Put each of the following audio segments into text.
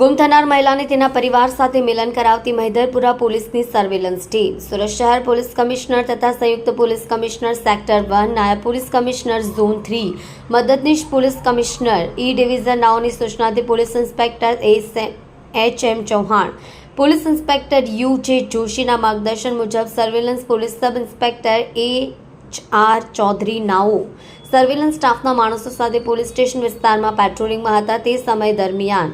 ગુમ થનાર મહિલાને તેના પરિવાર સાથે મિલન કરાવતી મહેદરપુરા પોલીસની સર્વેલન્સ ટીમ. સુરત શહેર પોલીસ કમિશનર તથા સંયુક્ત પોલીસ કમિશનર સેક્ટર 1, નાયબ પોલીસ કમિશનર ઝોન 3, મદદનીશ પોલીસ કમિશનર ઈ ડિવિઝન નાઓની સૂચનાથી police inspector H M. Chauhan, police inspector U J. જોશીના માર્ગદર્શન મુજબ surveillance police sub inspector H R. Chaudhary નાઓ સર્વેલન્સ સ્ટાફના માણસો સાથે પોલીસ સ્ટેશન વિસ્તારમાં પેટ્રોલિંગમાં હતા. તે સમય દરમિયાન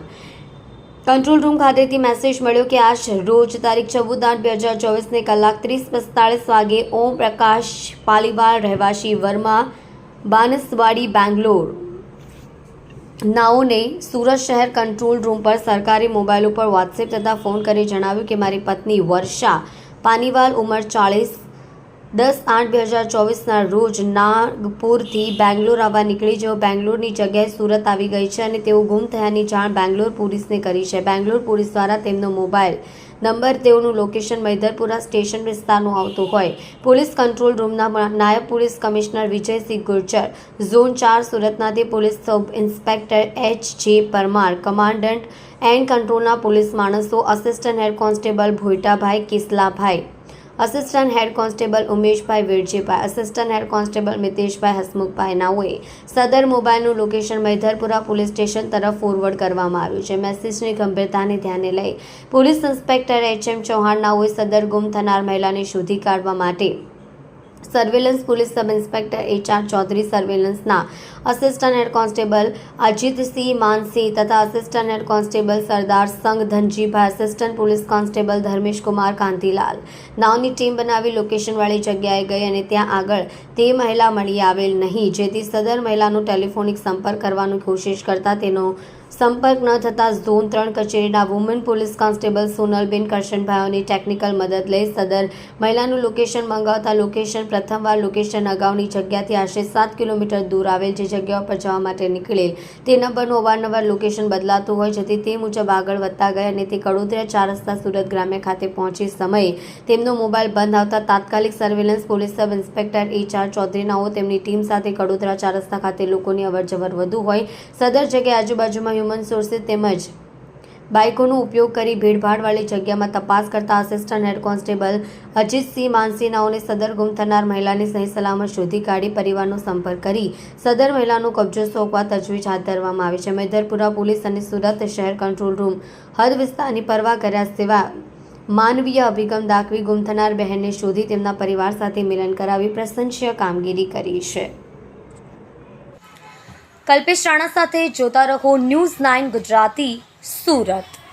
કંટ્રોલ રૂમ ખાતેથી મેસેજ મળ્યો કે આજ રોજ તારીખ 14/8/2024 કલાક 30:45 વાગે ઓમ પ્રકાશ પાલીવાલ રહેવાસી વર્મા બાનસવાડી બેંગ્લોર નાઓને સુરત શહેર કંટ્રોલ રૂમ પર સરકારી મોબાઈલ ઉપર વોટ્સએપ તથા ફોન કરી જણાવ્યું કે મારી પત્ની વર્ષા પાનીવાલ ઉંમર 40 10/8/2024 રોજ નાગપુરથી બેંગ્લોર આવવા નીકળી જેઓ બેંગ્લોરની જગ્યાએ સુરત આવી ગઈ છે અને તેઓ ગુમ થયાની જાણ બેંગ્લોર પોલીસને કરી છે. બેંગ્લોર પોલીસ દ્વારા તેમનો મોબાઈલ નંબર તેઓનું લોકેશન મહેદરપુરા સ્ટેશન વિસ્તારનું આવતું હોય પોલીસ કંટ્રોલ રૂમના નાયબ police commissioner Vijaysinh Gurjar, zone 4 સુરતનાથી police sub inspector H J. Parmar, commandant and કંટ્રોલના પોલીસ માણસો, assistant head constable Bhoitabhai Kislabhai, assistant head constable Umeshbhai Virjibhai, assistant head constable Miteshbhai Hasmukhbhai નાઓએ સદર મોબાઈલનું લોકેશન મહેદરપુરા પોલીસ સ્ટેશન તરફ ફોરવર્ડ કરવામાં આવ્યું છે. મેસેજની ગંભીરતાને ધ્યાને લઈ પોલીસ ઇન્સ્પેક્ટર એચ.એમ. ચૌહાણ નાઓએ સદર ગુમ થનાર મહિલાને શોધી કાઢવા માટે surveillance police sub inspector H R. Chaudhary, સર્વેલન્સના assistant head constable Ajitsinh Mansinh તથા assistant head constable Sardar Sangh Dhanjibhai, assistant police constable Dharmeshkumar Kantilal નાઓની ટીમ બનાવી લોકેશનવાળી જગ્યાએ ગઈ અને ત્યાં આગળ તે મહિલા મળી આવેલ નહીં, જેથી સદર મહિલાનો ટેલિફોનિક સંપર્ક કરવાની કોશિશ કરતા તેનો સંપર્ક ન થતા ઝોન 3 કચેરીના વુમન પોલીસ કોન્સ્ટેબલ સોનલબેન કરશનભાઈઓની ટેકનિકલ મદદ લઈ સદર મહિલાનું લોકેશન મંગાવતા લોકેશન પ્રથમવાર લોકેશન અગાઉની જગ્યાથી આશરે 7 કિલોમીટર દૂર આવેલ જે જગ્યા પર જવા માટે નીકળેલ તે નંબરનું અવારનવાર લોકેશન બદલાતું હોય જેથી તે મુજબ આગળ વધતા ગયા અને તે કડોદરા 4 રસ્તા સુરત ગ્રામ્ય ખાતે પહોંચી સમયે તેમનો મોબાઈલ બંધ આવતા તાત્કાલિક surveillance police sub inspector H R. Chaudhary નાઓ તેમની ટીમ સાથે કડોદરા 4 રસ્તા ખાતે લોકોની અવરજવર વધુ હોય સદર જગ્યાએ આજુબાજુમાં હ્યુમન સોર્સિસ તેમજ બાઇકોનો ઉપયોગ કરી ભીડભાડવાળી જગ્યામાં તપાસ કરતા assistant head constable Ajitsinh Mansinh નાઓને સદર ગુમ થનાર મહિલાની સહી સલામત શોધી કાઢી પરિવારનો સંપર્ક કરી સદર મહિલાનો કબજો સોંપવા તજવીજ હાથ ધરવામાં આવી છે. મહેદરપુરા પોલીસ અને સુરત શહેર કંટ્રોલ રૂમ હદ વિસ્તારની પરવા કર્યા સિવાય માનવીય અભિગમ દાખવી ગુમ થનાર બહેનને શોધી તેમના પરિવાર સાથે મિલન કરાવી પ્રશંસનીય કામગીરી કરી છે. કલ્પેશ રાણા સાથે જોતા રહો ન્યૂઝ 9 ગુજરાતી, સુરત.